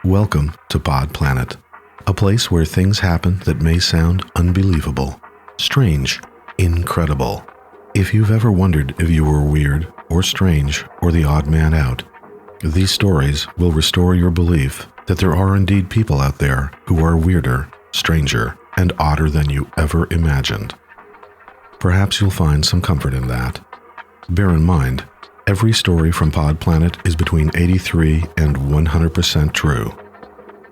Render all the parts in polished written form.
Welcome to Pod Planet, a place where things happen that may sound unbelievable, strange, incredible. If you've ever wondered if you were weird or strange or the odd man out, these stories will restore your belief that there are indeed people out there who are weirder, stranger, and odder than you ever imagined. Perhaps you'll find some comfort in that. Bear in mind, every story from Pod Planet is between 83 and 100% true.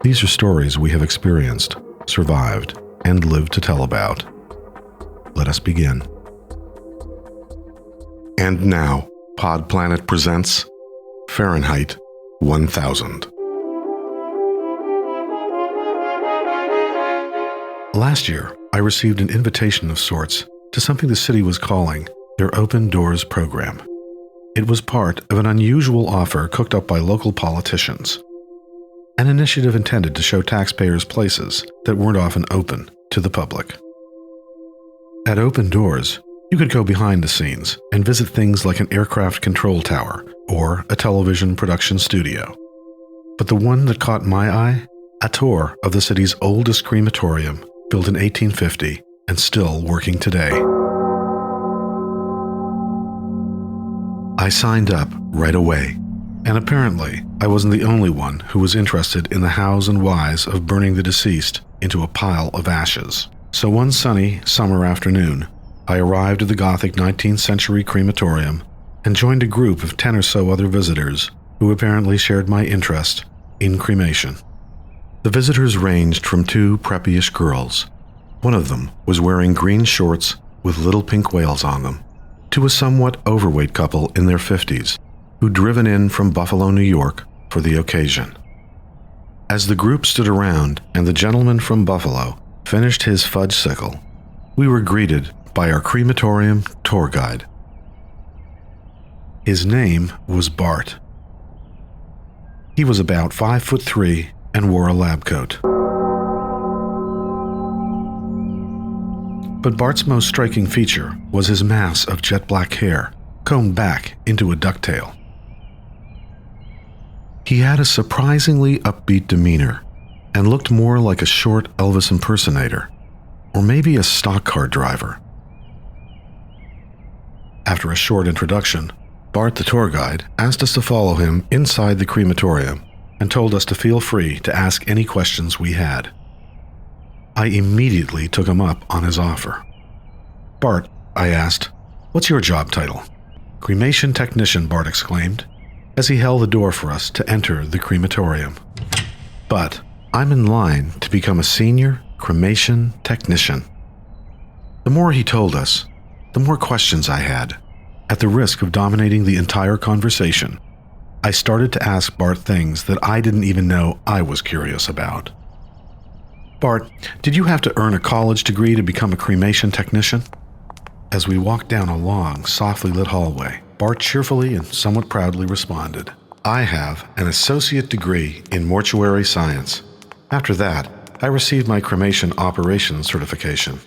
These are stories we have experienced, survived, and lived to tell about. Let us begin. And now, Pod Planet presents Fahrenheit 1000. Last year, I received an invitation of sorts to something the city was calling their Open Doors program. It was part of an unusual offer cooked up by local politicians, an initiative intended to show taxpayers places that weren't often open to the public. At Open Doors, you could go behind the scenes and visit things like an aircraft control tower or a television production studio. But the one that caught my eye? A tour of the city's oldest crematorium, built in 1850 and still working today. I signed up right away, and apparently I wasn't the only one who was interested in the hows and whys of burning the deceased into a pile of ashes. So one sunny summer afternoon, I arrived at the Gothic 19th century crematorium and joined a group of 10 or so other visitors who apparently shared my interest in cremation. The visitors ranged from two preppy-ish girls. One of them was wearing green shorts with little pink whales on them, to a somewhat overweight couple in their 50s who'd driven in from Buffalo, New York for the occasion. As the group stood around and the gentleman from Buffalo finished his fudge-sickle, we were greeted by our crematorium tour guide. His name was Bart. He was about 5'3" and wore a lab coat. But Bart's most striking feature was his mass of jet black hair, combed back into a ducktail. He had a surprisingly upbeat demeanor and looked more like a short Elvis impersonator, or maybe a stock car driver. After a short introduction, Bart the tour guide asked us to follow him inside the crematorium and told us to feel free to ask any questions we had. I immediately took him up on his offer. "Bart," I asked, "what's your job title?" "Cremation technician," Bart exclaimed, as he held the door for us to enter the crematorium. "But I'm in line to become a senior cremation technician." The more he told us, the more questions I had. At the risk of dominating the entire conversation, I started to ask Bart things that I didn't even know I was curious about. "Bart, did you have to earn a college degree to become a cremation technician?" As we walked down a long, softly lit hallway, Bart cheerfully and somewhat proudly responded, "I have an associate degree in mortuary science. After that, I received my cremation operations certification.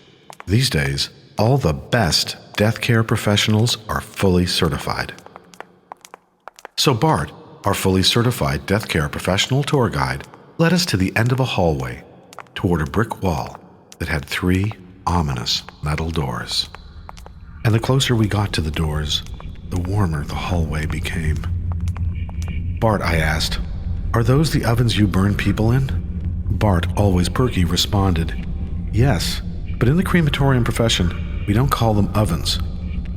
These days, all the best death care professionals are fully certified." So Bart, our fully certified death care professional tour guide, led us to the end of a hallway toward a brick wall that had 3 ominous metal doors. And the closer we got to the doors, the warmer the hallway became. "Bart," I asked, "are those the ovens you burn people in?" Bart, always perky, responded, "Yes, but in the crematorium profession, we don't call them ovens.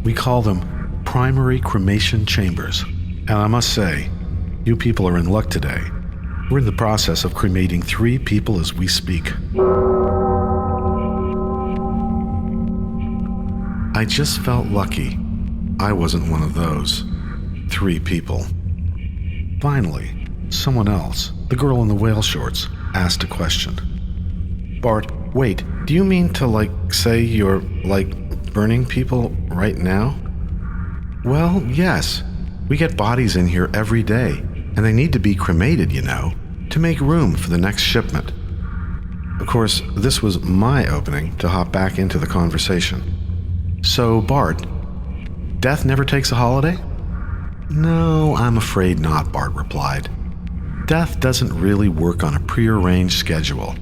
We call them primary cremation chambers. And I must say, you people are in luck today. We're in the process of cremating 3 people as we speak." I just felt lucky I wasn't one of those 3 people. Finally, someone else, the girl in the whale shorts, asked a question. "Bart, wait, do you mean to, say you're, burning people right now?" "Well, yes. We get bodies in here every day, and they need to be cremated, to make room for the next shipment." Of course, this was my opening to hop back into the conversation. "So, Bart, death never takes a holiday?" "No, I'm afraid not," Bart replied. Death doesn't really work on a prearranged schedule.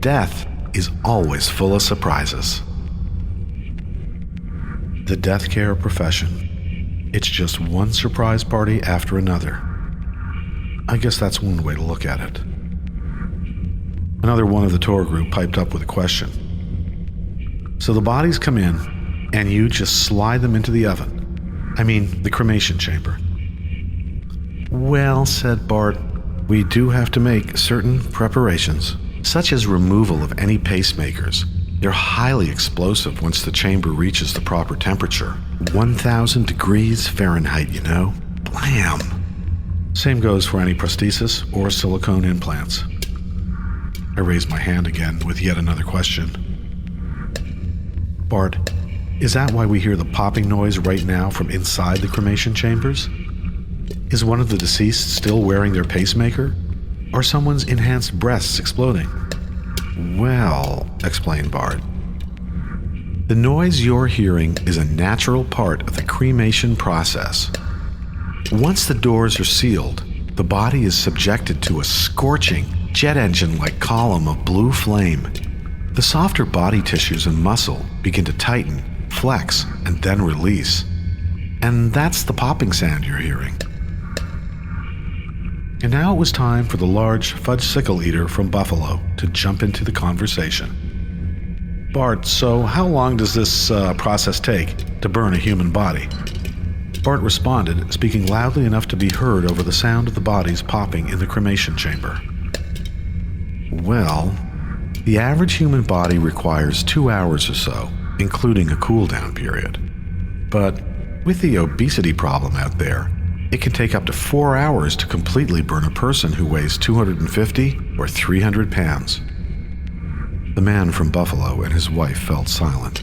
Death is always full of surprises. The death care profession. It's just one surprise party after another. I guess that's one way to look at it. Another one of the tour group piped up with a question. So the bodies come in, and you just slide them into the oven. I mean, the cremation chamber. Well, said Bart, we do have to make certain preparations, such as removal of any pacemakers. They're highly explosive once the chamber reaches the proper temperature. 1,000 degrees Fahrenheit, you know. Blam! Same goes for any prosthesis or silicone implants. I raised my hand again with yet another question. Bart, is that why we hear the popping noise right now from inside the cremation chambers? Is one of the deceased still wearing their pacemaker? Or someone's enhanced breasts exploding? Well, explained Bart, the noise you're hearing is a natural part of the cremation process. Once the doors are sealed, the body is subjected to a scorching, jet engine-like column of blue flame. The softer body tissues and muscle begin to tighten, flex, and then release. And that's the popping sound you're hearing. And now it was time for the large fudge sickle eater from Buffalo to jump into the conversation. Bart, so how long does this process take to burn a human body? Bart responded, speaking loudly enough to be heard over the sound of the bodies popping in the cremation chamber. Well, the average human body requires 2 hours or so, including a cool-down period. But with the obesity problem out there, it can take up to 4 hours to completely burn a person who weighs 250 or 300 pounds. The man from Buffalo and his wife fell silent.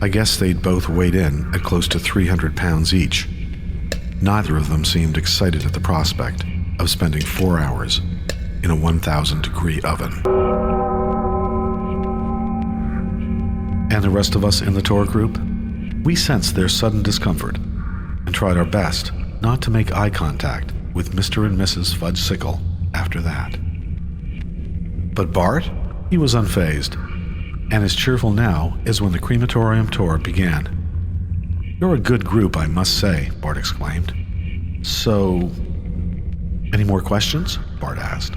I guess they'd both weighed in at close to 300 pounds each. Neither of them seemed excited at the prospect of spending 4 hours in a 1,000-degree oven. And the rest of us in the tour group? We sensed their sudden discomfort and tried our best not to make eye contact with Mr. and Mrs. Fudge Sickle after that. But Bart? He was unfazed, and as cheerful now as when the crematorium tour began. You're a good group, I must say, Bart exclaimed. So, any more questions? Bart asked.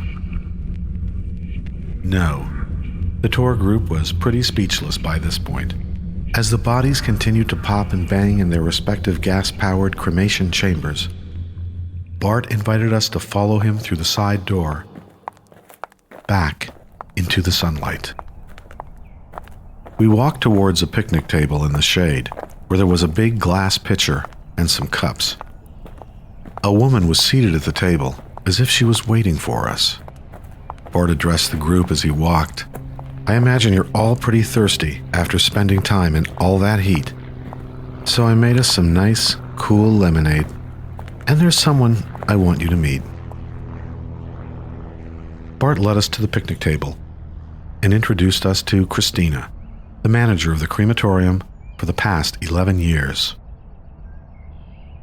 No. The tour group was pretty speechless by this point. As the bodies continued to pop and bang in their respective gas-powered cremation chambers, Bart invited us to follow him through the side door, back into the sunlight. We walked towards a picnic table in the shade, where there was a big glass pitcher and some cups. A woman was seated at the table, as if she was waiting for us. Bart addressed the group as he walked. I imagine you're all pretty thirsty after spending time in all that heat. So I made us some nice, cool lemonade, and there's someone I want you to meet. Bart led us to the picnic table and introduced us to Christina, the manager of the crematorium for the past 11 years.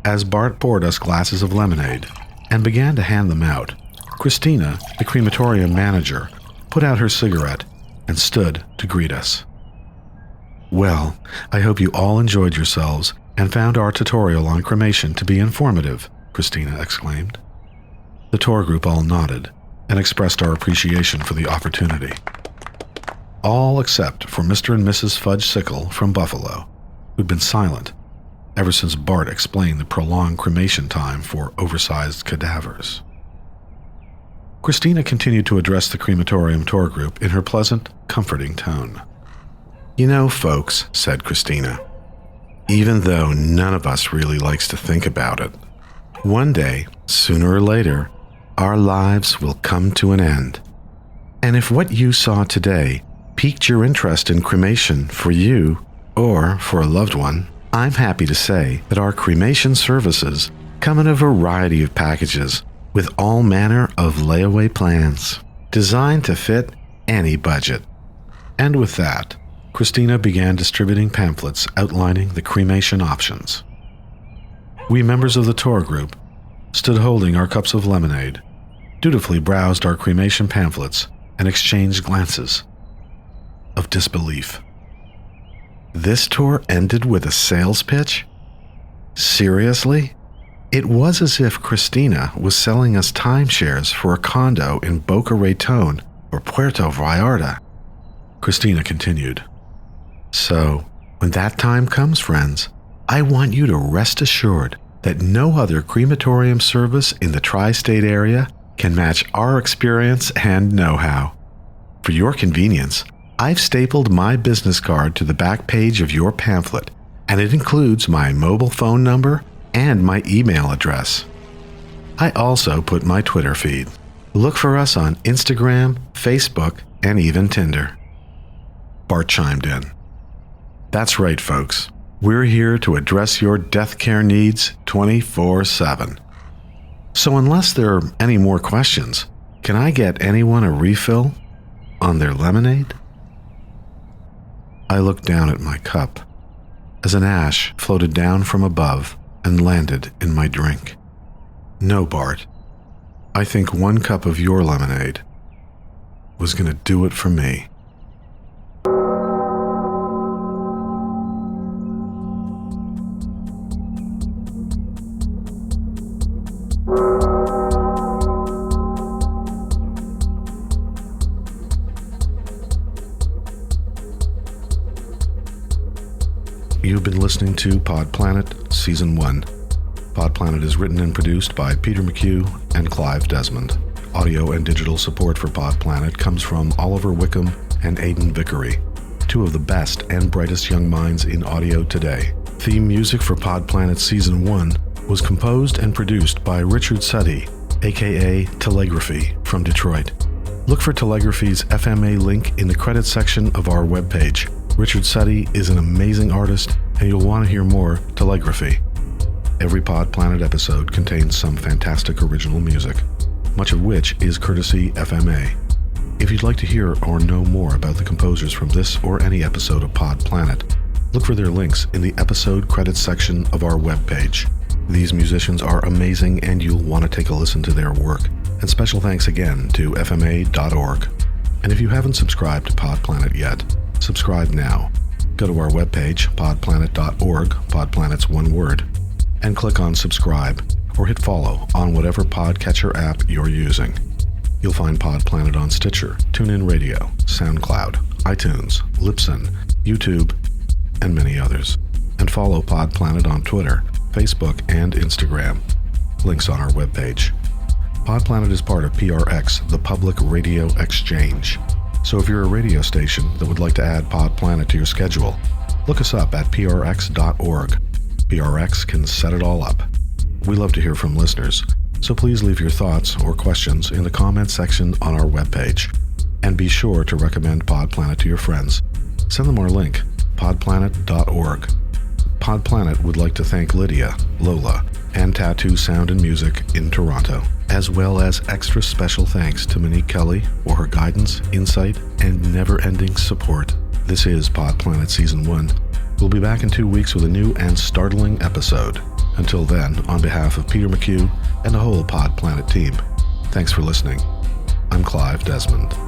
As Bart poured us glasses of lemonade and began to hand them out, Christina, the crematorium manager, put out her cigarette and stood to greet us. Well, I hope you all enjoyed yourselves and found our tutorial on cremation to be informative, Christina exclaimed. The tour group all nodded and expressed our appreciation for the opportunity. All except for Mr. and Mrs. Fudge Sickle from Buffalo, who'd been silent ever since Bart explained the prolonged cremation time for oversized cadavers. Christina continued to address the crematorium tour group in her pleasant, comforting tone. You know, folks, said Christina, even though none of us really likes to think about it, one day, sooner or later, our lives will come to an end. And if what you saw today piqued your interest in cremation for you or for a loved one, I'm happy to say that our cremation services come in a variety of packages with all manner of layaway plans designed to fit any budget. And with that, Christina began distributing pamphlets outlining the cremation options. We members of the tour group stood holding our cups of lemonade dutifully browsed our cremation pamphlets and exchanged glances of disbelief. This tour ended with a sales pitch? Seriously? It was as if Christina was selling us timeshares for a condo in Boca Raton or Puerto Vallarta. Christina continued. So, when that time comes, friends, I want you to rest assured that no other crematorium service in the tri-state area can match our experience and know-how. For your convenience, I've stapled my business card to the back page of your pamphlet, and it includes my mobile phone number and my email address. I also put my Twitter feed. Look for us on Instagram, Facebook, and even Tinder. Bart chimed in. That's right, folks. We're here to address your death care needs 24/7. So unless there are any more questions, can I get anyone a refill on their lemonade? I looked down at my cup as an ash floated down from above and landed in my drink. No, Bart. I think one cup of your lemonade was going to do it for me. You've been listening to Pod Planet Season 1. Pod Planet is written and produced by Peter McHugh and Clive Desmond. Audio and digital support for Pod Planet comes from Oliver Wickham and Aidan Vickery, two of the best and brightest young minds in audio today. Theme music for Pod Planet Season 1 was composed and produced by Richard Suddy, aka Telegraphy, from Detroit. Look for Telegraphy's FMA link in the credits section of our webpage. Richard Suddy is an amazing artist, and you'll want to hear more Telegraphy. Every Pod Planet episode contains some fantastic original music, much of which is courtesy FMA. If you'd like to hear or know more about the composers from this or any episode of Pod Planet, look for their links in the episode credits section of our webpage. These musicians are amazing, and you'll want to take a listen to their work. And special thanks again to FMA.org. And if you haven't subscribed to Pod Planet yet, subscribe now. Go to our webpage, podplanet.org, Podplanet's one word, and click on subscribe or hit follow on whatever podcatcher app you're using. You'll find Pod Planet on Stitcher, TuneIn Radio, SoundCloud, iTunes, Libsyn, YouTube, and many others. And follow Pod Planet on Twitter, Facebook, and Instagram. Links on our webpage. Pod Planet is part of PRX, the Public Radio Exchange. So if you're a radio station that would like to add Pod Planet to your schedule, look us up at prx.org. PRX can set it all up. We love to hear from listeners, so please leave your thoughts or questions in the comments section on our webpage. And be sure to recommend Pod Planet to your friends. Send them our link, podplanet.org. Pod Planet would like to thank Lydia, Lola, and Tattoo Sound and Music in Toronto, as well as extra special thanks to Monique Kelly for her guidance, insight, and never-ending support. This is Pod Planet Season 1. We'll be back in 2 weeks with a new and startling episode. Until then, on behalf of Peter McHugh and the whole Pod Planet team, thanks for listening. I'm Clive Desmond.